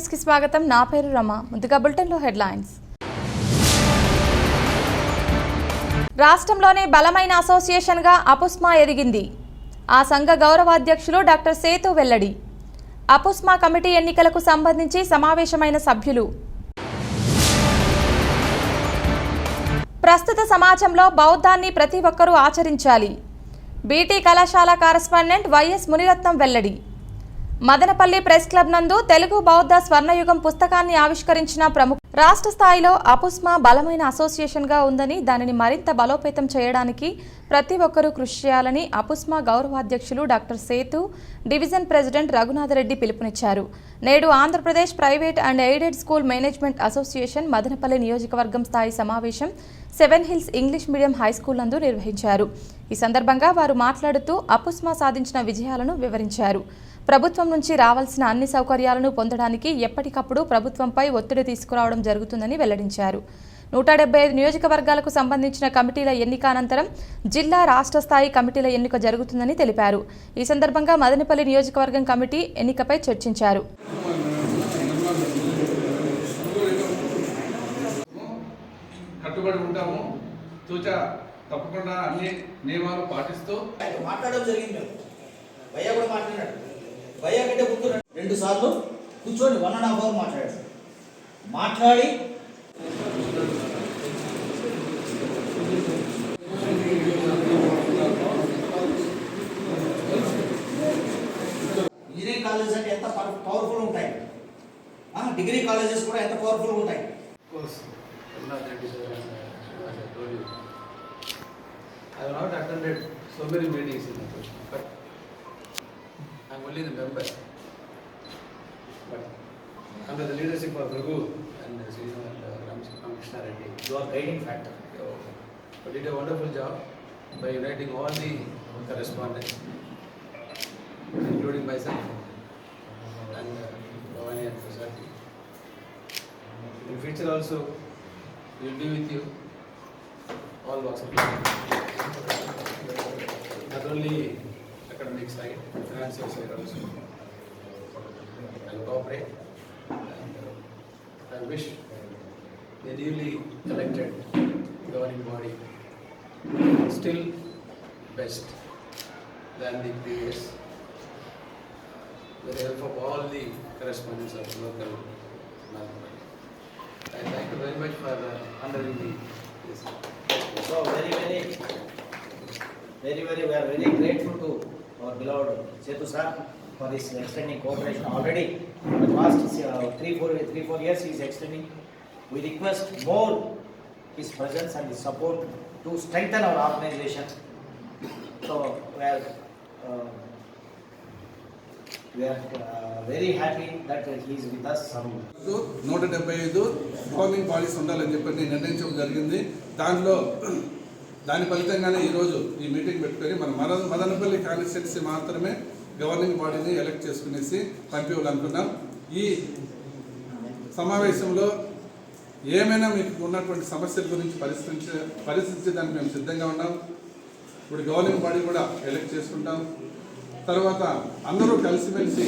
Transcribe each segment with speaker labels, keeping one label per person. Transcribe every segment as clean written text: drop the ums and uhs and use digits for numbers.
Speaker 1: News కి స్వాగతం. నా పేరు రమ. ముందుగా బులెటిన్ లో హెడ్లైన్స్. రాష్ట్రంలోనే బలమైన అసోసియేషన్ గా అపుస్మా ఎదిగింది. ఆ సంఘ గౌరవాధ్యక్షులు డాక్టర్ సేతు వెల్లడి. అపుస్మా కమిటీ ఎన్నికలకు సంబంధించి సమావేశమైన సభ్యులు. ప్రస్తుత సమాజంలో బౌద్ధాన్ని ప్రతి ఒక్కరూ ఆచరించాలి. బీటీ కళాశాల కరెస్పాండెంట్ వైఎస్ మునిరత్నం వెల్లడి. మదనపల్లి ప్రెస్ క్లబ్ నందు తెలుగు బౌద్ధ స్వర్ణయుగం పుస్తకాన్ని ఆవిష్కరించిన ప్రముఖ. రాష్ట్ర స్థాయిలో అపుస్మా బలమైన అసోసియేషన్ గా ఉందని, దానిని మరింత బలోపేతం చేయడానికి ప్రతి ఒక్కరూ కృషి చేయాలని అపుస్మా గౌరవాధ్యక్షులు doctor Sethu, division president Raghunathareddy పిలుపునిచ్చారు. నేడు Andhra Pradesh private and aided school management association Madanapalle నియోజకవర్గం స్థాయి సమావేశం seven hills English medium high school నందు నిర్వహించారు. ఈ సందర్భంగా వారు మాట్లాడుతూ అపుస్మా సాధించిన విజయాలను వివరించారు. ప్రభుత్వం నుంచి రావాల్సిన అన్ని సౌకర్యాలను పొందడానికి ఎప్పటికప్పుడు ప్రభుత్వంపై ఒత్తిడి తీసుకురావడం జరుగుతుందని వెల్లడించారు. 175 నియోజకవర్గాలకు సంబంధించిన కమిటీల ఎన్నిక అనంతరం జిల్లా, రాష్ట్ర స్థాయి కమిటీల ఎన్నిక జరుగుతుందని తెలిపారు. ఈ సందర్భంగా మదనపల్లి నియోజకవర్గం కమిటీ ఎన్నికపై చర్చించారు.
Speaker 2: కట్టుబడి ఉంటాము. తూచా తప్పకుండా అన్ని నియమాలు పాటిస్తూ
Speaker 3: మాట్లాడడం జరిగింది. భయ్య కూడా మాట్లాడాడు. భయ్య కంటే ముందు 2 సార్లు కూర్చొని 1.5 అవర్ మాట్లాడాడు. మాట్లాడి ఇంజనీరింగ్ కాలేజెస్ అంటే ఎంత పవర్ఫుల్ ఉంటాయి, డిగ్రీ కాలేజెస్ కూడా ఎంత పవర్ఫుల్ ఉంటాయి.
Speaker 2: I have not attended so many meetings in the church, but I am only the member. But under the leadership of Raghu and Ramakrishna Reddy,
Speaker 3: You are guiding factor.
Speaker 2: they did a wonderful job by uniting all the correspondents, including myself and Bhavani and Prasad. In future also, we will be with you, all walks of life. Not only academic side, financial side also. I will cooperate, and I wish the newly elected governing body still best than the previous, with the help of all the correspondents of local Madampalli. I thank you very much for honoring me this.
Speaker 3: So very, we are very grateful to our beloved Setu sir for his extending cooperation already. For the past 3-4 years he is extending. We request more his presence and his support to strengthen our organization. So we are very happy that he is with us.
Speaker 4: 175 governing bodies ఉండాలని చెప్పి నిర్ణయించడం జరిగింది. దాని ఫలితంగానే ఈరోజు ఈ meeting పెట్టుకొని మన మదనపల్లి కాన్స్టిట్యున్సీ మాత్రమే గవర్నింగ్ బాడీని ఎలక్ట్ చేసుకునేసి పంపించాలనుకున్నాం. ఈ సమావేశంలో ఏమైనా మీకు ఉన్నటువంటి సమస్యల గురించి పరిశీలించడానికి మేము సిద్ధంగా ఉన్నాం. ఇప్పుడు గవర్నింగ్ బాడీ కూడా ఎలక్ట్ చేసుకుంటాం. తర్వాత అందరూ కలిసిమెలిసి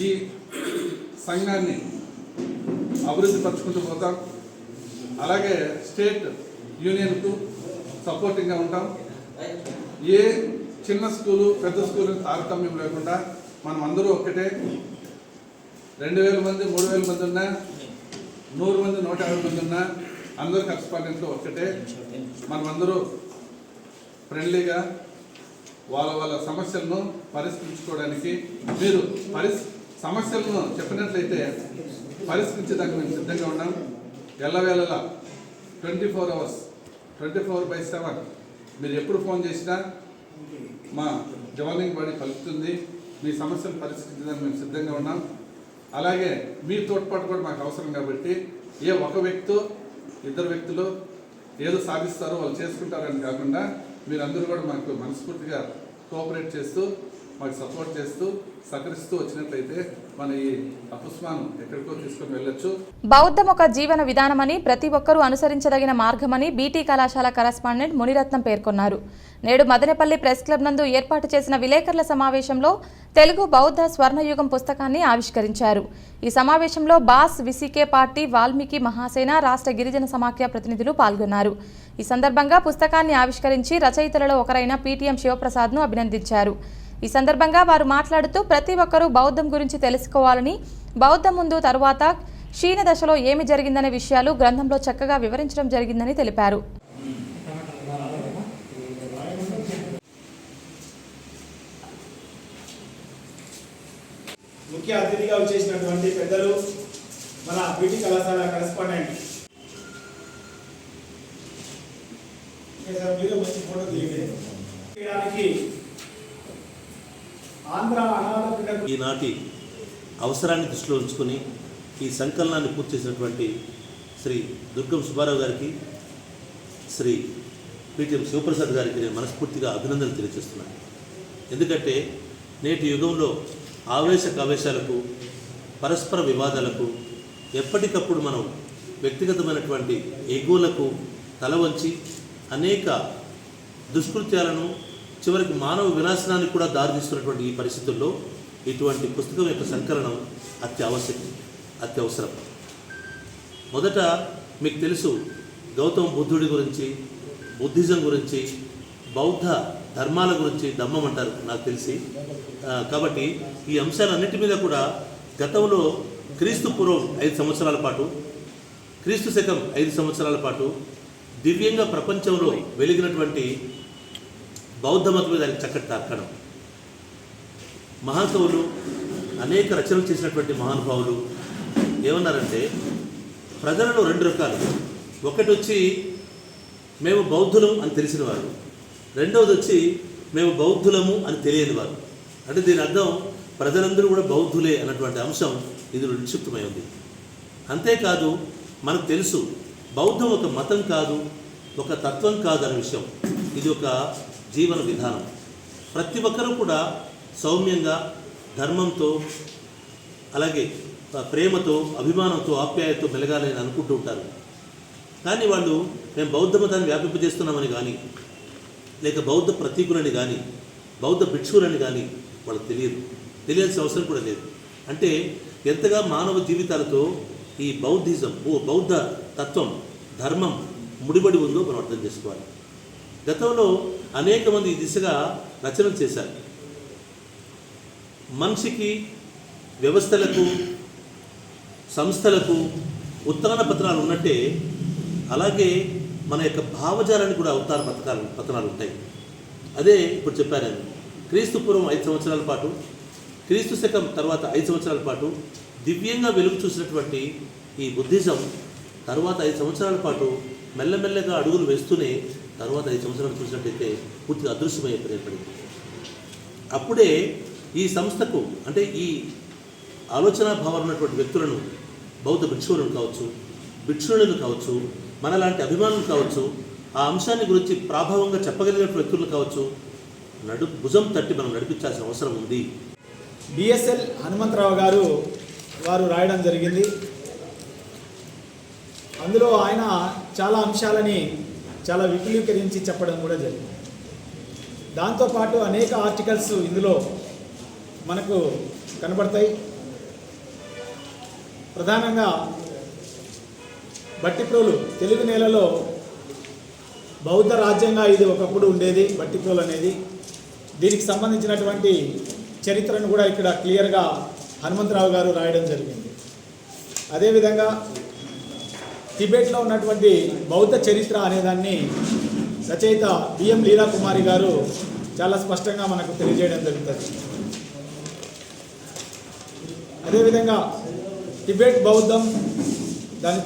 Speaker 4: ఈ సంఘాన్ని అభివృద్ధి పరుచుకుంటూ పోతాం. అలాగే స్టేట్ యూనియన్కు సపోర్టింగ్గా ఉంటాం. ఏ చిన్న స్కూలు పెద్ద స్కూలు తారతమ్యం లేకుండా మనం అందరూ ఒక్కటే. 2000 మంది 3000 మంది ఉన్నా, 100 మంది 150 మంది ఉన్నా, అందరూ కరెస్పాండెంట్లు ఒక్కటే. మనమందరూ ఫ్రెండ్లీగా వాళ్ళ సమస్యలను పరిష్కరించుకోవడానికి, మీరు సమస్యలను చెప్పినట్లయితే పరిష్కరించడానికి మేము సిద్ధంగా ఉన్నాం. ఎల్లవేళలా 24 hours 24/7 మీరు ఎప్పుడు ఫోన్ చేసినా మా గవర్నింగ్ బాడీ కలుపుతుంది. మీ సమస్యలు పరిష్కరించడానికి మేము సిద్ధంగా ఉన్నాం. అలాగే మీ తోడ్పాటు కూడా మాకు అవసరం కాబట్టి ఒక వ్యక్తి 2 వ్యక్తులు ఏదో సాధిస్తారో వాళ్ళు చేసుకుంటారని కాకుండా మీరందరూ కూడా మాకు మనస్ఫూర్తిగా కోఆపరేట్ చేస్తూ మాకు సపోర్ట్ చేస్తూ సహకరిస్తూ వచ్చినట్లయితే మన ఈ అపుస్మానం ఎక్కడికో తీసుకొని వెళ్ళొచ్చు.
Speaker 1: బౌద్ధం ఒక జీవన విధానమని, ప్రతి ఒక్కరూ అనుసరించదగిన మార్గమని బీటీ కళాశాల కరస్పాండెంట్ మునిరత్నం పేర్కొన్నారు. నేడు మదనపల్లి ప్రెస్ క్లబ్ నందు ఏర్పాటు చేసిన విలేకరుల సమావేశంలో తెలుగు బౌద్ధ స్వర్ణయుగం పుస్తకాన్ని ఆవిష్కరించారు. ఈ సమావేశంలో boss, VCK party, Valmiki Mahasena, రాష్ట్ర గిరిజన సమాఖ్య ప్రతినిధులు పాల్గొన్నారు. ఈ సందర్భంగా పుస్తకాన్ని ఆవిష్కరించి రచయితలలో ఒకరైన పీటీఎం శివప్రసాద్ను అభినందించారు. ఈ సందర్భంగా వారు మాట్లాడుతూ ప్రతి ఒక్కరూ బౌద్ధం గురించి తెలుసుకోవాలని, బౌద్ధం ముందు తరువాత క్షీణ దశలో ఏమి జరిగిందనే విషయాలు గ్రంథంలో చక్కగా వివరించడం జరిగిందని తెలిపారు.
Speaker 5: ముఖ్య అతిథిగా వచ్చేసినటువంటి పెద్దలు మన బీటీ కళాశాల కరెస్పాండెంట్ మీరు మంచి ఫోటో తీయడానికి ఆంధ్ర అనాథ
Speaker 6: ఈనాటి అవసరాన్ని దృష్టిలో ఉంచుకొని ఈ సంకలనాన్ని పూర్తి చేసినటువంటి శ్రీ దుర్గం సుబ్బారావు గారికి, శ్రీ పీటీఎం శివప్రసాద్ గారికి నేను మనస్ఫూర్తిగా అభినందనలు తెలియజేస్తున్నాను. ఎందుకంటే నేటి యుగంలో ఆవేశాలకు, పరస్పర వివాదాలకు, ఎప్పటికప్పుడు మనం వ్యక్తిగతమైనటువంటి ఎగోలకు తల వంచి అనేక దుష్కృత్యాలను, చివరికి మానవ వినాశనానికి కూడా దారితీస్తున్నటువంటి ఈ పరిస్థితుల్లో ఇటువంటి పుస్తకం యొక్క సంకలనం అత్యవసరం. మొదట మీకు తెలుసు, గౌతమ బుద్ధుడి గురించి, బుద్ధిజం గురించి, బౌద్ధ ధర్మాల గురించి ధమ్మం అంటారు నాకు తెలిసి. కాబట్టి ఈ అంశాలన్నిటి మీద కూడా గతంలో క్రీస్తు పూర్వం 5 సంవత్సరాల పాటు, క్రీస్తు శకం 5 సంవత్సరాల పాటు దివ్యంగా ప్రపంచంలో వెలిగినటువంటి బౌద్ధ మతం మీద చక్కటి తార్కణం. మహాకవులు, అనేక రచనలు చేసినటువంటి మహానుభావులు ఏమన్నారంటే, ప్రజలలో 2 రకాలు. ఒకటి వచ్చి మేము బౌద్ధులం అని తెలిసిన వారు, రెండవది వచ్చి మేము బౌద్ధులము అని తెలియని వారు. అంటే దీని అర్థం ప్రజలందరూ కూడా బౌద్ధులే అన్నటువంటి అంశం ఇందులో నిక్షిప్తమై ఉంది. అంతేకాదు మనకు తెలుసు, బౌద్ధం ఒక మతం కాదు, ఒక తత్వం కాదు అనే విషయం. ఇది ఒక జీవన విధానం. ప్రతి ఒక్కరూ కూడా సౌమ్యంగా, ధర్మంతో, అలాగే ప్రేమతో, అభిమానంతో, ఆప్యాయతతో మెలగాలని అనుకుంటూ ఉంటారు. కానీ వాళ్ళు మేము బౌద్ధ మతాన్ని వ్యాపింపజేస్తున్నామని కానీ, లేక బౌద్ధ ప్రతీకులని కానీ, బౌద్ధ భిక్షువులని కానీ వాళ్ళకి తెలియాల్సిన అవసరం కూడా లేదు. అంటే ఎంతగా మానవ జీవితాలతో ఈ బౌద్ధిజం, బౌద్ధ తత్వం, ధర్మం ముడిపడి ఉందో మనం అర్థం చేసుకోవాలి. గతంలో అనేక మంది ఈ దిశగా రచనలు చేశారు. మనిషికి, వ్యవస్థలకు, సంస్థలకు ఉత్తరాన పతనాలు ఉన్నట్టే, అలాగే మన యొక్క భావజాలానికి కూడా ఉత్తర పతనాలు ఉంటాయి. అదే ఇప్పుడు చెప్పాను నేను. క్రీస్తు పూర్వం 5 సంవత్సరాల పాటు, క్రీస్తు శకం తర్వాత 5 సంవత్సరాల పాటు దివ్యంగా వెలుగు చూసినటువంటి ఈ బుద్ధిజం తర్వాత 5 సంవత్సరాల పాటు మెల్లమెల్లగా అడుగులు వేస్తూనే తర్వాత 5 సంవత్సరాలు చూసినట్టయితే పూర్తిగా అదృశ్యమయ్యే ఏర్పడింది. అప్పుడే ఈ సంస్థకు, అంటే ఈ ఆలోచన భావాలు ఉన్నటువంటి వ్యక్తులను, బౌద్ధ భిక్షువులను కావచ్చు, భిక్షువులను కావచ్చు, మనలాంటి అభిమానులు కావచ్చు, ఆ అంశాన్ని గురించి ప్రాభావంగా చెప్పగలిగిన వ్యక్తులు కావచ్చు, భుజం తట్టి మనం నడిపించాల్సిన అవసరం ఉంది.
Speaker 5: బిఎస్ఎల్ హనుమంతరావు గారు వారు రాయడం జరిగింది. అందులో ఆయన చాలా అంశాలని చాలా విపులీకరించి చెప్పడం కూడా జరిగింది. దాంతోపాటు అనేక ఆర్టికల్స్ ఇందులో మనకు కనబడతాయి. ప్రధానంగా బట్టిప్రోలు, తెలుగు నేలలో బౌద్ధ రాజ్యంగా ఇది ఒకప్పుడు ఉండేది బట్టిప్రోలు అనేది. దీనికి సంబంధించినటువంటి చరిత్రను కూడా ఇక్కడ క్లియర్గా హనుమంతరావు గారు రాయడం జరిగింది. అదేవిధంగా టిబెట్లో ఉన్నటువంటి బౌద్ధ చరిత్ర అనేదాన్ని రచయిత బిఎం లీలాకుమారి గారు చాలా స్పష్టంగా మనకు తెలియజేయడం జరుగుతుంది. అదేవిధంగా టిబెట్ బౌద్ధం, దాని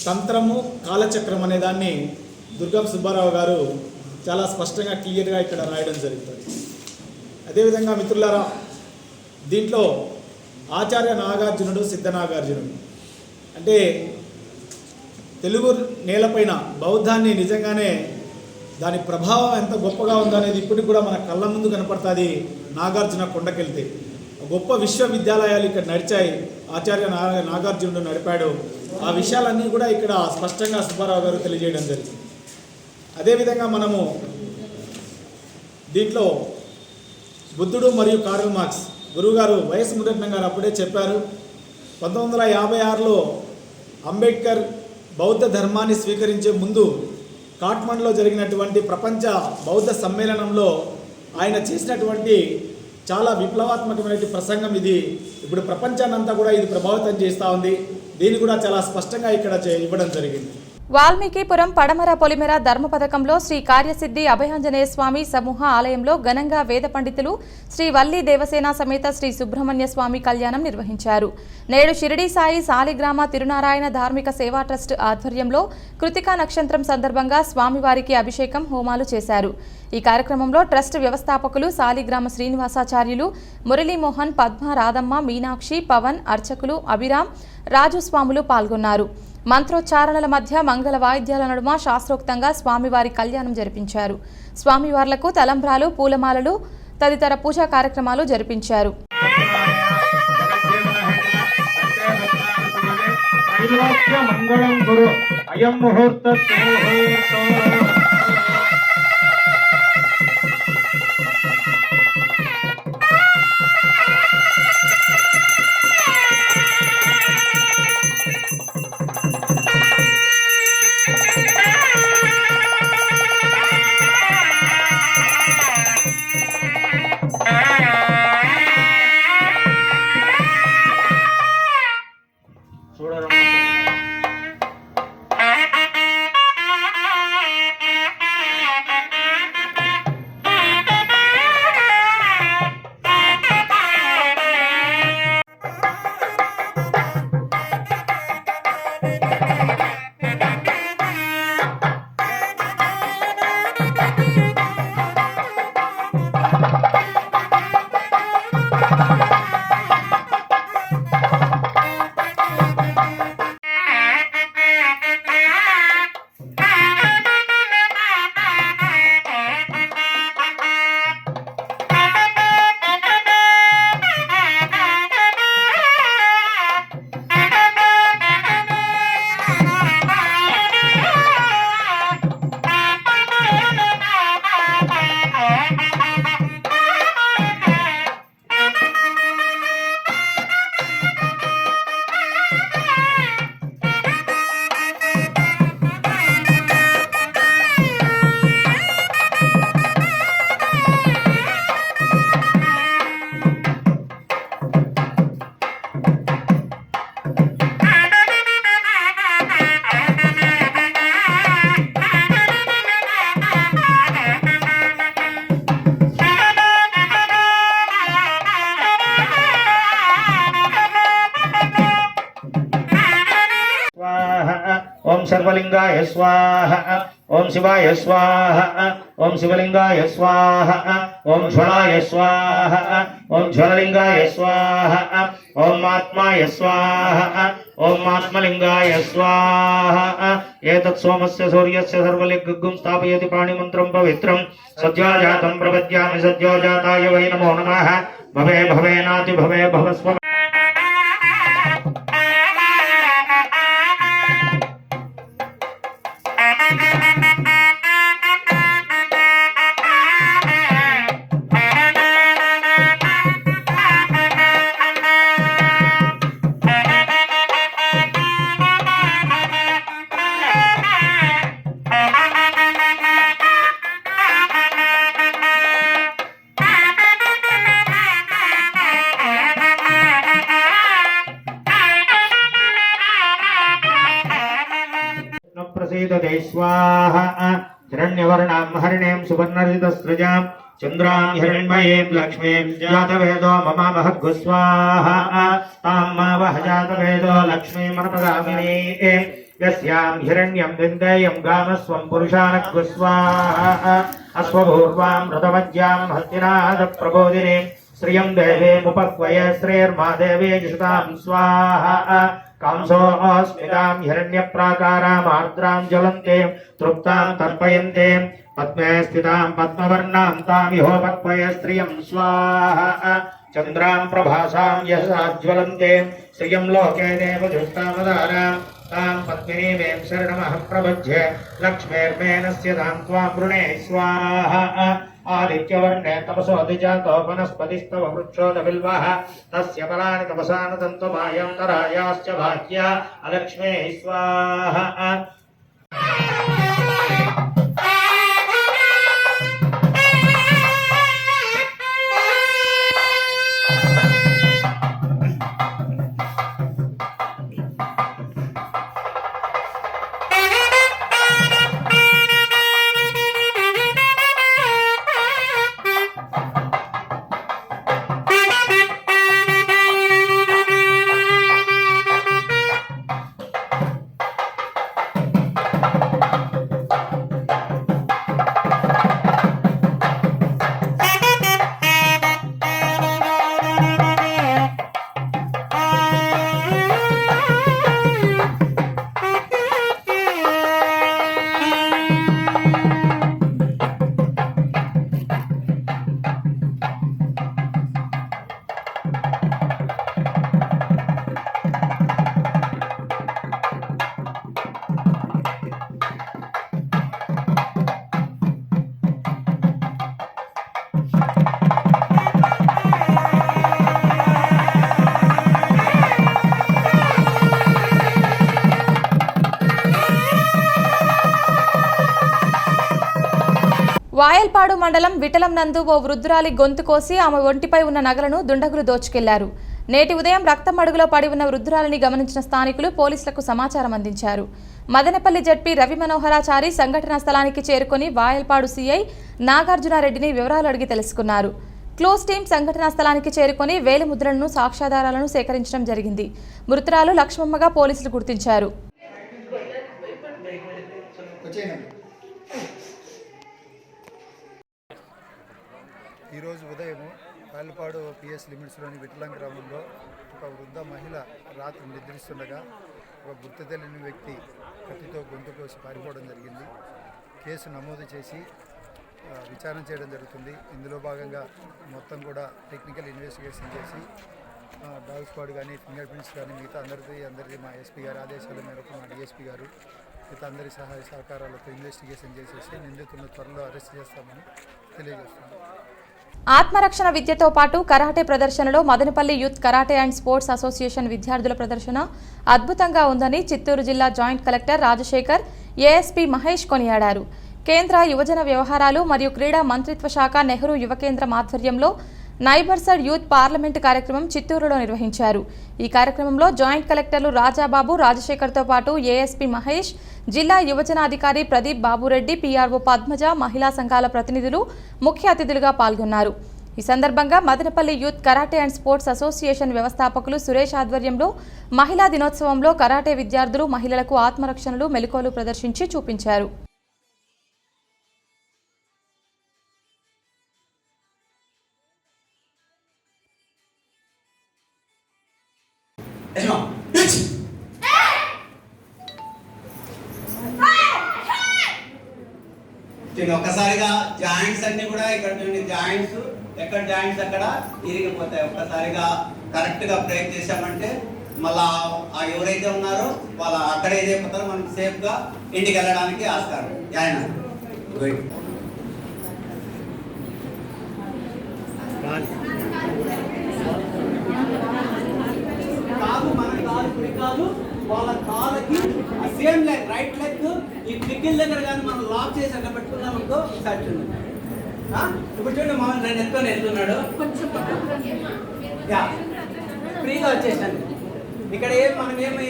Speaker 5: తంత్రము, కాలచక్రం అనే దాన్ని దుర్గం సుబ్బారావు గారు చాలా స్పష్టంగా క్లియర్గా ఇక్కడ రాయడం జరుగుతుంది. అదేవిధంగా మిత్రులారా, దీంట్లో ఆచార్య నాగార్జునుడు, సిద్ధనాగార్జునుడు అంటే తెలుగు నేలపైన బౌద్ధాన్ని నిజంగానే దాని ప్రభావం ఎంత గొప్పగా ఉందనేది ఇప్పటికి కూడా మన కళ్ళ ముందు కనపడుతుంది. నాగార్జున కొండకెళ్తే గొప్ప విశ్వవిద్యాలయాలు ఇక్కడ నడిచాయి, ఆచార్య నాగార్జునుడు నడిపాడు. ఆ విషయాలన్నీ కూడా ఇక్కడ స్పష్టంగా సుబ్బారావు గారు తెలియజేయడం జరిగింది. అదేవిధంగా మనము దీంట్లో బుద్ధుడు మరియు కార్ల్ మార్క్స్ గురువుగారు వైఎస్ మురళీధరన్ గారు అప్పుడే చెప్పారు. 1956లో అంబేద్కర్ బౌద్ధ ధర్మాన్ని స్వీకరించే ముందు కాఠ్మండ్లో జరిగినటువంటి ప్రపంచ బౌద్ధ సమ్మేళనంలో ఆయన చేసినటువంటి చాలా విప్లవాత్మకమైన ప్రసంగం ఇది. ఇప్పుడు ప్రపంచాన్నంతా కూడా ఇది ప్రభావితం చేస్తూ ఉంది. దీన్ని కూడా చాలా స్పష్టంగా ఇక్కడ ఇవ్వడం జరిగింది.
Speaker 1: వాల్మీకిపురం పడమర పొలిమెర ధర్మ పథకంలో శ్రీ కార్యసిద్ధి అభయాంజనేయ స్వామి సమూహ ఆలయంలో ఘనంగా వేద పండితులు శ్రీ వల్లి దేవసేన సమేత శ్రీ సుబ్రహ్మణ్య స్వామి కళ్యాణం నిర్వహించారు. నేడు షిరిడి సాయి సాలిగ్రామ తిరునారాయణ ధార్మిక సేవా ట్రస్ట్ ఆధ్వర్యంలో కృతికా నక్షత్రం సందర్భంగా స్వామివారికి అభిషేకం హోమాలు చేశారు. ఈ కార్యక్రమంలో ట్రస్ట్ వ్యవస్థాపకులు సాలిగ్రామ శ్రీనివాసాచార్యులు మురళీమోహన్, పద్మ, రాధమ్మ, మీనాక్షి, పవన్, అర్చకులు అభిరామ్, రాజు స్వాములు పాల్గొన్నారు. మంత్రోచ్చారణల మధ్య మంగళ వాయిద్యాల నడుమ శాస్త్రోక్తంగా స్వామివారి కళ్యాణం జరిపించారు. స్వామివార్లకు తలంబ్రాలు, పూలమాలలు తదితర పూజా కార్యక్రమాలు జరిపించారు.
Speaker 3: ओम सर्वलिंगाय स्वाहा, ओम शिवाय स्वाहा, ओम शिवलिंगाय स्वाहा, ओम ज्वलाय स्वाहा, ओम ज्वललिंगाय स्वाहा, ओम आत्माय स्वाहा, ओम आत्मलिंगाय स्वाहा। एतत् सोमस्य सूर्यस्य सर्वलिंगं स्थापयति पाणिमन्त्रं पवित्रं सद्योजातं प्रपद्यामि सद्योजाताय वै नमो नमः। भवे भवेनाति भवे भवस्व। प्रसीदते स्वाहा। हिरण्यवर्णां हरिणीं सुवर्णरितस्रजां चन्द्रां हिरण्मयीं लक्ष्मीं जातवेदो ममामहग्गु स्वाहा। तां मावह जातवेदो लक्ष्मीमनपगामिनीं यस्यां हिरण्यं विन्देयं गामस्वं पुरुषानग्गु स्वाहा। अश्वपूर्वां रथमज्यां हस्तिनादप्रबोधिनीं श्रियं देवीमुपक्वये श्रेर्मा देवी जुषतां स्वाहा। कांसोऽस्मितां हिरण्यप्राकाराम् आर्द्रां ज्वलन्तीं तृप्तां तर्पयन्तीं पद्मे स्थितां पद्मवर्णां तामिहोपक्वय स्त्रियं स्वाहा चन्द्रां प्रभासां यशाज्वलन्ते श्रियं लोके देवजुष्टावदानां तां पद्मिनीमें शरणमहं प्रपद्ये लक्ष्मीर्मेनस्य तां त्वां वृणे स्वाहा आदित्यवर्णे तपसोऽधिजातो वनस्पतिस्तव वृक्षोदबिल्वः तस्य फलानि तपसानुतन्तुमायन्तरायाश्च भाग्या अलक्ष्मीः स्वाहा।
Speaker 1: వాయల్పాడు మండలం విటలం నందు ఓ వృద్ధురాలి గొంతు కోసి ఆమె ఒంటిపై ఉన్న నగలను దుండగులు దోచుకెళ్లారు. నేటి ఉదయం రక్తం అడుగులో పడి ఉన్న వృద్ధురాలిని గమనించిన స్థానికులు పోలీసులకు సమాచారం అందించారు. మదనపల్లి జడ్పీ రవి మనోహరాచారి సంఘటనా స్థలానికి చేరుకుని వాయల్పాడు సీఐ నాగార్జునారెడ్డిని వివరాలు అడిగి తెలుసుకున్నారు. క్లోజ్ టీం సంఘటనా స్థలానికి చేరుకుని వేలిముద్రలను సాక్ష్యాధారాలను సేకరించడం జరిగింది. మృతురాలు లక్ష్మమ్మగా పోలీసులు గుర్తించారు.
Speaker 7: ఈరోజు ఉదయం వాయల్పాడు పిఎస్ లిమిట్స్లోని విఠలం గ్రామంలో ఒక వృద్ధ మహిళ రాత్రి నిద్రిస్తుండగా ఒక గుర్తు తెలియని వ్యక్తి కత్తితో గొంతు కోసి పారిపోవడం జరిగింది. కేసు నమోదు చేసి విచారణ చేయడం జరుగుతుంది. ఇందులో భాగంగా మొత్తం కూడా టెక్నికల్ ఇన్వెస్టిగేషన్ చేసి డాగ్ స్క్వాడ్ కానీ ఫింగర్ ప్రింట్స్ కానీ మిగతా అందరికీ మా ఎస్పీ గారి ఆదేశాల మేరకు మా డిఎస్పీ గారు మిగతా అందరి సహాయ సహకారాలతో ఇన్వెస్టిగేషన్ చేసేసి నిందితులను త్వరలో అరెస్ట్ చేస్తామని తెలియజేస్తున్నాం.
Speaker 1: ఆత్మరక్షణ విద్యతో పాటు కరాటే ప్రదర్శనలో Madanapalle youth karate and sports association విద్యార్థుల ప్రదర్శన అద్భుతంగా ఉందని చిత్తూరు జిల్లా joint collector Rajasekhar, ASP Mahesh కొనియాడారు. కేంద్ర యువజన వ్యవహారాలు మరియు క్రీడా మంత్రిత్వ శాఖ నెహ్రూ యువ కేంద్రం ఆధ్వర్యంలో నైబర్సడ్ యూత్ పార్లమెంటు కార్యక్రమం చిత్తూరులో నిర్వహించారు. ఈ కార్యక్రమంలో జాయింట్ కలెక్టర్లు రాజాబాబు, రాజశేఖర్తో పాటు ఏఎస్పీ మహేష్, జిల్లా యువజన అధికారి ప్రదీప్ బాబురెడ్డి, పీఆర్ఓ పద్మజ, మహిళా సంఘాల ప్రతినిధులు ముఖ్య అతిథులుగా పాల్గొన్నారు. ఈ సందర్భంగా Madanapalle youth karate and sports association వ్యవస్థాపకులు సురేష్ ఆధ్వర్యంలో మహిళా దినోత్సవంలో కరాటే విద్యార్థులు మహిళలకు ఆత్మరక్షణలు, మెలకువలు ప్రదర్శించి చూపించారు.
Speaker 8: ఒక్కసారిగా జాయింట్స్ అన్ని కూడా ఇక్కడ చూడండి, జాయింట్స్ ఎక్కడ జాయింట్స్ అక్కడ ఇరిగిపోతాయి. ఒక్కసారిగా కరెక్ట్ గా బ్రేక్ చేసామంటే మళ్ళా ఎవరైతే ఉన్నారో వాళ్ళు అక్కడ ఏదైపోతారో మనం సేఫ్ గా ఇంటికి వెళ్ళడానికి ఆస్కారం. కాదు మన కాదు కుడి కాదు వాళ్ళ కాళ్ళకి సేమ్ లెగ్ రైట్ లెగ్ ఈ పికిల్ దగ్గర కానీ మనం లాక్ చేసి అక్కడ పెట్టుకున్నాం అనుకో సెట్ ఉంది. ఇప్పుడు చూడండి మామూలు రెండు ఎత్తుకొని వెళ్తున్నాడు, ఫ్రీగా వచ్చేసాను. ఇక్కడ మనం ఏమి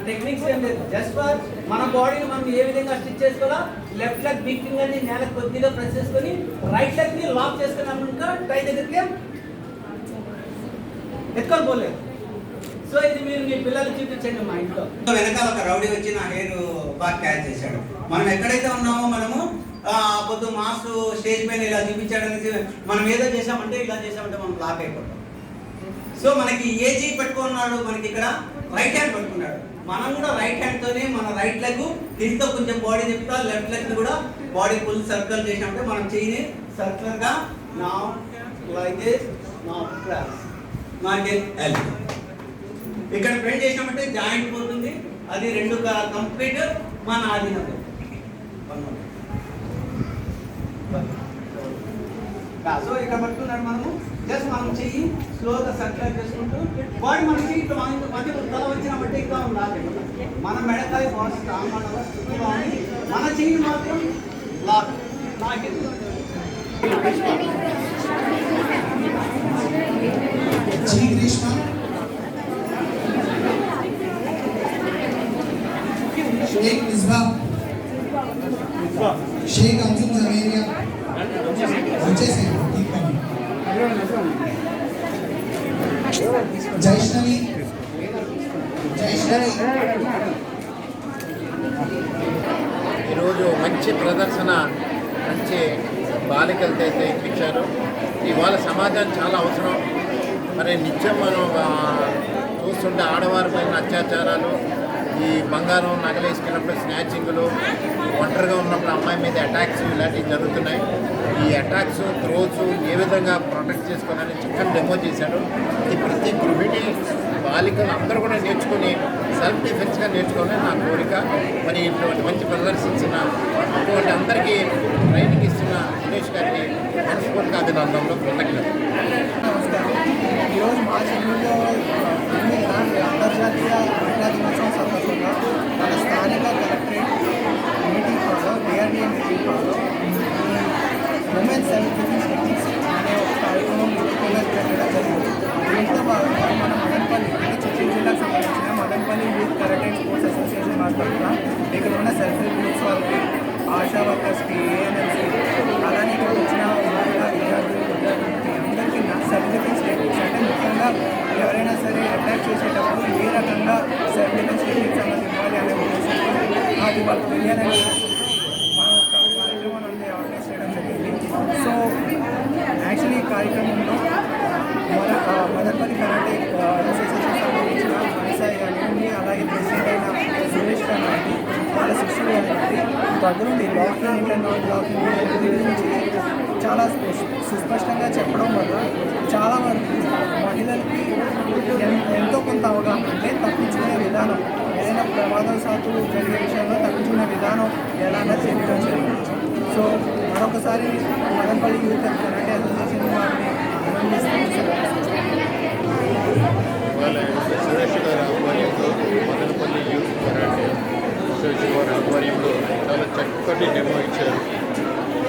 Speaker 8: టెక్నిక్స్ ఏం లేదు, జస్ట్ ఫర్ మన బాడీని మనం ఏ విధంగా స్టిచ్ చేసుకోవాలా. లెఫ్ట్ లెగ్ వీక్ ఫింగర్ని నేల కొద్దిగా ప్రెస్ చేసుకొని రైట్ లెగ్ని లాక్ చేసుకున్నాం అనుకో టై దగ్గరికి ఎత్తుకొని పోలేదు. సో ఇది మీరు మీ పిల్లలు చూపించండి మా ఇంట్లో. వెనకాల ఒక రౌడీ వచ్చి నా హెయిర్ బాగా క్యాచ్ చేశాడు. మనం ఎక్కడైతే ఉన్నామో మనము పొద్దు మాస్ స్టేజ్ పైన ఇలా చూపించాడనేసి మనం ఏదో చేసామంటే ఇలా చేసామంటే మనం లాక్ అయిపోతాం. సో మనకి ఏ చెయ్యి పెట్టుకున్నాడు, మనకి ఇక్కడ రైట్ హ్యాండ్ పెట్టుకున్నాడు. మనం కూడా రైట్ హ్యాండ్తోనే మన రైట్ లెగ్ దీంతో కొంచెం బాడీ చెప్తా, లెఫ్ట్ లెగ్ కూడా బాడీ ఫుల్ సర్కిల్ చేసినప్పుడు మనం చెయ్యిని సర్కిల్గా నా లైక్ దిస్, నా ప్లస్ నాట్ ఎల్ ఇక్కడ ఫ్రెండ్ చేసినామంటే జాయింట్ పోతుంది, అది రెండు కంప్లీట్ మన ఆధీనంలో. సో ఇక్కడ పట్టుకున్నాడు మనము జస్ట్ మనం చెయ్యి స్లోగా సర్క్యులేట్ చేసుకుంటూ బాడీ మన చెయ్యి ఇట్లా మధ్య తల వచ్చినామంటే ఇంకా ఉండాలి. మన మెడకాయ బాగా స్ట్రాంగ్ ఉండాలి, మన చెయ్యి మాత్రం లాక్
Speaker 9: शेख मिसबा, शेख अंजुम जवेरिया, వచ్చేసి జైష్ణవి
Speaker 10: ఈరోజు మంచి ప్రదర్శన మంచి బాలికలతో అయితే ఇప్పించారు. ఇవాళ సమాజం చాలా అవసరం. మరి నిత్యం మనం చూస్తుంటే ఆడవారి పైన అత్యాచారాలు, ఈ బంగారం నగలు వేసుకున్నప్పుడు స్నాచింగ్లు, ఒంటరిగా ఉన్నప్పుడు అమ్మాయి మీద అటాక్స్ ఇలాంటివి జరుగుతున్నాయి. ఈ అటాక్స్ త్రోస్ ఏ విధంగా ప్రొటెక్ట్ చేసుకోవాలని చక్కని డెమో చేశాడు. ఇది ప్రతి గృహిణి బాలికలు అందరూ కూడా నేర్చుకుని సెల్ఫ్ డిఫెన్స్గా నేర్చుకోవాలని నా కోరిక. మరి ఇటువంటి మంచి ప్రదర్శించిన అటువంటి అందరికీ ట్రైనింగ్ ఇస్తున్న సురేష్ గారికి మనస్ఫూర్తిగా అభినందనలు, కృతజ్ఞతలు.
Speaker 9: ఈరోజు మా చెన్నూరులో అంతర్జాతీయ మహిళా దినోత్సవం సందర్భంగా మన స్థానిక కలెక్టరేట్ మీటింగ్ హాల్లో డిఆర్డిఏ మీటింగ్ హాల్లో ఉమెన్ సెల్ఫ్ డిఫెన్స్ టెక్నిక్స్ అనే ఒక కార్యక్రమం పెట్టడం జరిగింది. దీంట్లో భాగంగా మన మదనపల్లి అంటే చిత్తూరు జిల్లాకు సంబంధించిన Madanapalle youth karate sports association మాత్రమే ఇక్కడ ఉన్న సెల్ఫ్ డిఫెన్స్ వాళ్ళకి, ఆశా వర్కర్స్కి, ఏఎన్ఎల్స్కి, అలానే ఇక్కడ వచ్చిన మహిళా విద్యార్థులకి అందరికీ సెల్ఫ్ డిఫెన్స్ టెక్నిక్స్ అంటే ముఖ్యంగా ఎవరైనా సరే అటాక్ చేసేటప్పుడు ఏ రకంగా సెల్ఫ్ డిఫెన్స్ టెక్నిక్స్ అన్నది ఇవ్వాలి అనే ఉద్దేశంతో అది వాళ్ళకి తెలియాలని మనం ఒక కార్యక్రమాన్ని ఆర్గనైజ్ చేయడం జరిగింది. సో యాక్చువల్లీ ఈ కార్యక్రమంలో మదనపల్లి కరాటే అసోసియేషన్ సంబంధించిన మనసాయి గారిని, అలాగే ప్రెసిడెంట్ అయిన సురేష్ గారిని, వాళ్ళ శిష్యులు గారికి దగ్గరుండి లాకింగ్ ఇంటర్నల్ లాకింగ్ గురించి చాలా సుస్పష్టంగా చెప్పడం వల్ల చాలా వరకు మహిళలకి ఎంతో కొంత అవగాహన, అంటే తప్పించుకునే విధానం, ఏదైనా ప్రమాదవశాత్తు జరిగే విషయంలో తప్పించుకునే విధానం ఎలా అన్నది తెలియడం జరిగింది. సో మరొకసారి మదనపల్లి యూత్ కరాటే అసోసియేషన్ వారిని
Speaker 10: సురేష్ గారి ఆధ్వర్యంలో మదనపల్లి యూత్ కరాటే అసోసియేషన్ వారి ఆధ్వర్యంలో చాలా చక్కటి డెమో ఇచ్చారు.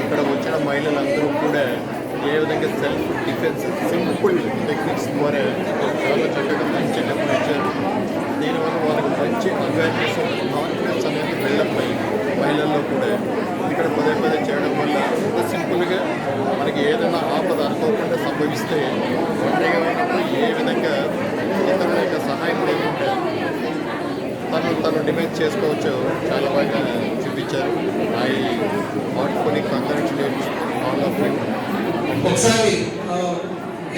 Speaker 10: ఇక్కడ వచ్చిన మహిళలందరూ కూడా ఏ విధంగా సెల్ఫ్ డిఫెన్స్ సింపుల్ టెక్నిక్స్ ద్వారా చాలా చక్కగా మంచి డెమో ఇచ్చారు. దీనివల్ల వాళ్ళకి మంచి అవేర్నెస్, కాన్ఫిడెన్స్ అనేది బిల్డప్ అయ్యి మహిళల్లో కూడా ఇక్కడ పదే పదే చేయడం వల్ల ఇంత సింపుల్గా మనకి ఏదైనా ఆపద అనుకోకుండా సంభవిస్తే ఒంటరిగా ఉన్నప్పుడు ఏ విధంగా ఇతరుల యొక్క సహాయం లేకుండా తను డిమాండ్ చేసుకోవచ్చు చాలా బాగా చూపించారు. I heartfully congratulate all of you.
Speaker 9: ఒకసారి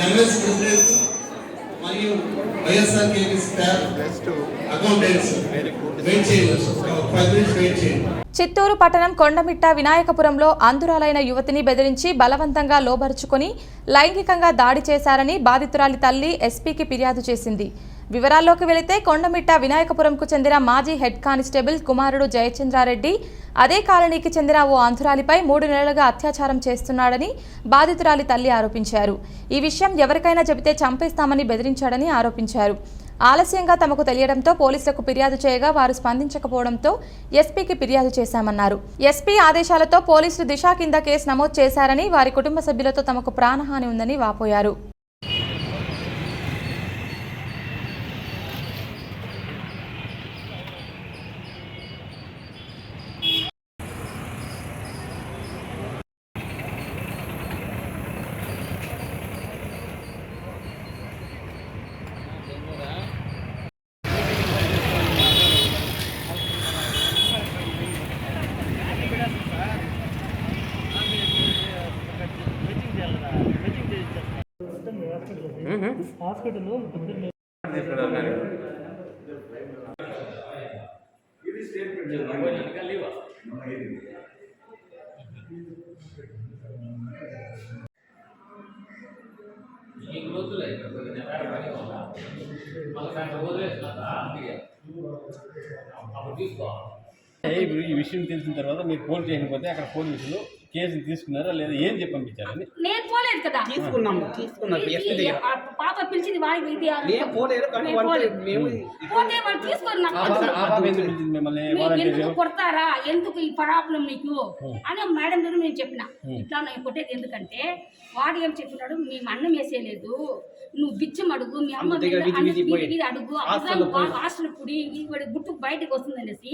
Speaker 9: ఎంఎస్ ప్రెసిడెంట్ మరియు YSR KV staff accountants wait చేయండి.
Speaker 1: చిత్తూరు పట్టణం కొండమిట్ట వినాయకపురంలో అంధురాలైన యువతిని బెదిరించి బలవంతంగా లోబరుచుకొని లైంగికంగా దాడి చేశారని బాధితురాలి తల్లి ఎస్పీకి ఫిర్యాదు చేసింది. వివరాల్లోకి వెళితే కొండమిట్ట వినాయకపురంకు చెందిన మాజీ హెడ్ కానిస్టేబుల్ కుమారుడు జయచంద్రారెడ్డి అదే కాలనీకి చెందిన ఓ అంధురాలిపై 3 నెలలుగా అత్యాచారం చేస్తున్నాడని బాధితురాలి తల్లి ఆరోపించారు. ఈ విషయం ఎవరికైనా చెబితే చంపేస్తామని బెదిరించాడని ఆరోపించారు. ఆలస్యంగా తమకు తెలియడంతో పోలీసులకు ఫిర్యాదు చేయగా వారు స్పందించకపోవడంతో ఎస్పీకి ఫిర్యాదు చేశామన్నారు. ఎస్పీ ఆదేశాలతో పోలీసులు దిశ కింద కేసు నమోదు చేశారని, వారి కుటుంబ సభ్యులతో తమకు ప్రాణహాని ఉందని వాపోయారు.
Speaker 11: హాస్పిటల్
Speaker 10: ఈ విషయం తెలిసిన తర్వాత మీరు ఫోన్ చేయకపోతే అక్కడ పోలీసులు కేసులు తీసుకున్నారా లేదా ఏం చెప్పి పంపించారని?
Speaker 11: నేను పోలేదు కదా.
Speaker 9: తీసుకున్నాము
Speaker 11: పాప పిలిచింది వాడికి ఇది
Speaker 9: పోతే
Speaker 11: వాళ్ళు తీసుకొని
Speaker 10: మిమ్మల్ని
Speaker 11: ఎందుకు కొడతారా, ఎందుకు ఈ ప్రాబ్లం నీకు అని మేడం దగ్గర నేను చెప్పిన. ఇట్లా నేను కొట్టేది ఎందుకంటే వాడు ఏం చెప్పినాడు, మీ అన్నం వేసేయలేదు, నువ్వు బిచ్చం అడుగు, మీ అమ్మ అడుగు, హాస్టల్ పుడి గుట్టు బయటకు వస్తుంది అనేసి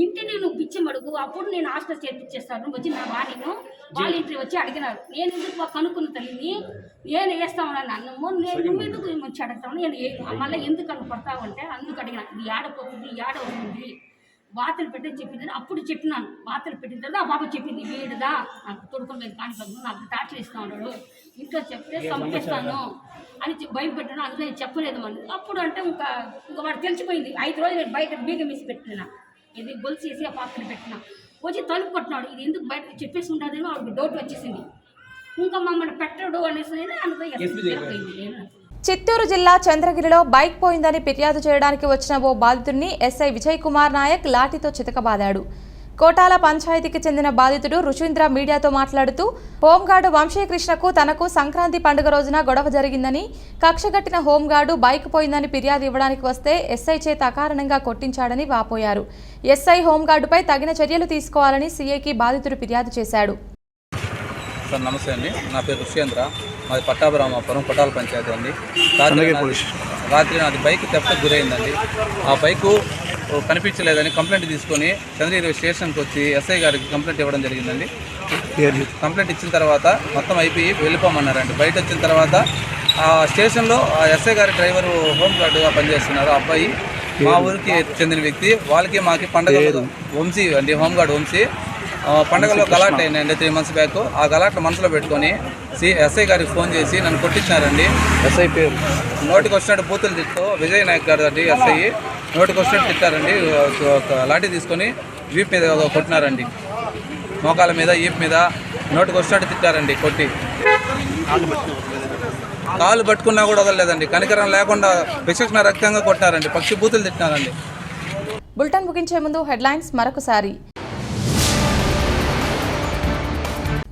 Speaker 11: ఇంటిని నువ్వు బిచ్చం అడుగు, అప్పుడు నేను హాస్టల్ చేర్పించేస్తాను వచ్చి నా భార్యను వాళ్ళ ఇంటికి వచ్చి అడిగినారు. నేను ఎందుకు కనుక్కున్న తల్లిని నేను వేస్తామని అన్నము, నువ్వు ఎందుకు వచ్చి అడుగుతావు, నేను మళ్ళీ ఎందుకు అను పడతావు అంటే అందుకు అడిగిన. ఇది ఏడపోతుంది ఏడ వస్తుంది వాతలు పెట్టని చెప్పింది. అప్పుడు చెప్పినాను వాతలు పెట్టిన తర్వాత ఆ బాబు చెప్పింది, వీడుదా నాకు తొడుకుని మీద కానిపడదు, నాకు టార్చర్ ఇస్తా ఉన్నాడు, ఇంట్లో చెప్తే చంపేస్తాను అని భయపెట్టాను. అందులో నేను చెప్పలేదు మళ్ళీ. అప్పుడు అంటే ఇంకా వాడు తెలిసిపోయింది. 5 రోజులు నేను బయట బీగం వేసి పెట్టినా, ఇది గొలుసు వేసి ఆ పాత్రలు పెట్టినా. వచ్చి తలుపు కొట్టినాడు, ఇది ఎందుకు బయట చెప్పేసి ఉంటుందేమో వాడికి డౌట్ వచ్చేసింది. ఇంకా మమ్మల్ని పెట్టడు అనేసి అందులో.
Speaker 1: చిత్తూరు జిల్లా చంద్రగిరిలో బైక్ పోయిందని ఫిర్యాదు చేయడానికి వచ్చిన ఓ బాధితుడిని ఎస్ఐ విజయ్ కుమార్ నాయక్ లాఠీతో చితకబాదాడు. కోటాల పంచాయతీకి చెందిన బాధితుడు రుషీంద్ర మీడియాతో మాట్లాడుతూ హోంగార్డు వంశీకృష్ణకు తనకు సంక్రాంతి పండుగ రోజున గొడవ జరిగిందని, కక్షగట్టిన హోంగార్డు బైక్ పోయిందని ఫిర్యాదు ఇవ్వడానికి వస్తే ఎస్ఐ చేత అకారణంగా కొట్టించాడని వాపోయారు. ఎస్ఐ హోంగార్డుపై తగిన చర్యలు తీసుకోవాలని సీఐకి బాధితుడు ఫిర్యాదు చేశాడు.
Speaker 12: సార్ నమస్తే అండి, నా పేరు రుషీంద్ర, మాది పట్టాభిరామాపురం కోటాల పంచాయతీ అండి. రాత్రి నాది బైక్ థెఫ్ట్కి గురైందండి. ఆ బైకు కనిపించలేదని కంప్లైంట్ తీసుకొని చంద్రగిరి స్టేషన్కి వచ్చి ఎస్ఐ గారికి కంప్లైంట్ ఇవ్వడం జరిగిందండి. కంప్లైంట్ ఇచ్చిన తర్వాత మొత్తం అయిపోయి వెళ్ళిపోమన్నారండి. బయట వచ్చిన తర్వాత ఆ స్టేషన్లో ఆ ఎస్ఐ గారి డ్రైవరు హోంగార్డుగా పనిచేస్తున్నారు. ఆ అబ్బాయి మా ఊరికి చెందిన వ్యక్తి. వాళ్ళకి మాకి పండగ వంశీ అండి, హోంగార్డు వంశీ. పండగలో గలాట్ అయిందండి 3 months బ్యాక్. ఆ గలాట్ మనసులో పెట్టుకొని ఎస్ఐ గారికి ఫోన్ చేసి నన్ను కొట్టించినారండి. ఎస్ఐ పేరు నోటికి వచ్చినట్టు బూతులు తిట్టూ విజయ్ నాయక్ గారు అండి ఎస్ఐ. నోటికి వచ్చినట్టు తిట్టారండి. లాఠీ తీసుకొని వీప్ మీద కొట్టినారండి, మోకాల మీద ఈప్ మీద నోటికి వచ్చినట్టు తిట్టారండి. కొట్టి కాళ్ళు పట్టుకున్నా కూడా వదలలేదండి. కనికరం లేకుండా విచక్షణ రక్తంగా కొట్టినారండి. పక్షి బూతులు తిట్టినారండి.
Speaker 1: బులెటిన్ ముగించే ముందు హెడ్లైన్స్ మరొకసారి.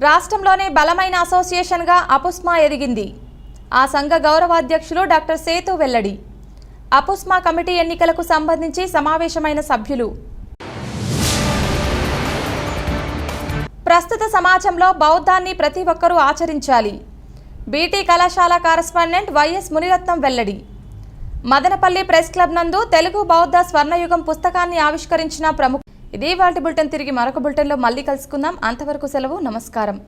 Speaker 1: రాష్ట్రంలోనే బలమైన అసోసియేషన్గా అపుస్మా ఎదిగింది. ఆ సంఘ గౌరవాధ్యక్షులు డాక్టర్ సేతు వెల్లడి. అపుస్మా కమిటీ ఎన్నికలకు సంబంధించి సమావేశమైన సభ్యులు. ప్రస్తుత సమాజంలో బౌద్ధాన్ని ప్రతి ఒక్కరూ ఆచరించాలి. బీటీ కళాశాల కరెస్పాండెంట్ వైఎస్ మునిరత్నం వెల్లడి. మదనపల్లి ప్రెస్ క్లబ్ నందు తెలుగు బౌద్ధ స్వర్ణయుగం పుస్తకాన్ని ఆవిష్కరించిన ప్రముఖ. ఇది వాటి బులెటిన్. తిరిగి మరొక బులెటిన్లో మళ్ళీ కలుసుకుందాం. అంతవరకు సెలవు. నమస్కారం.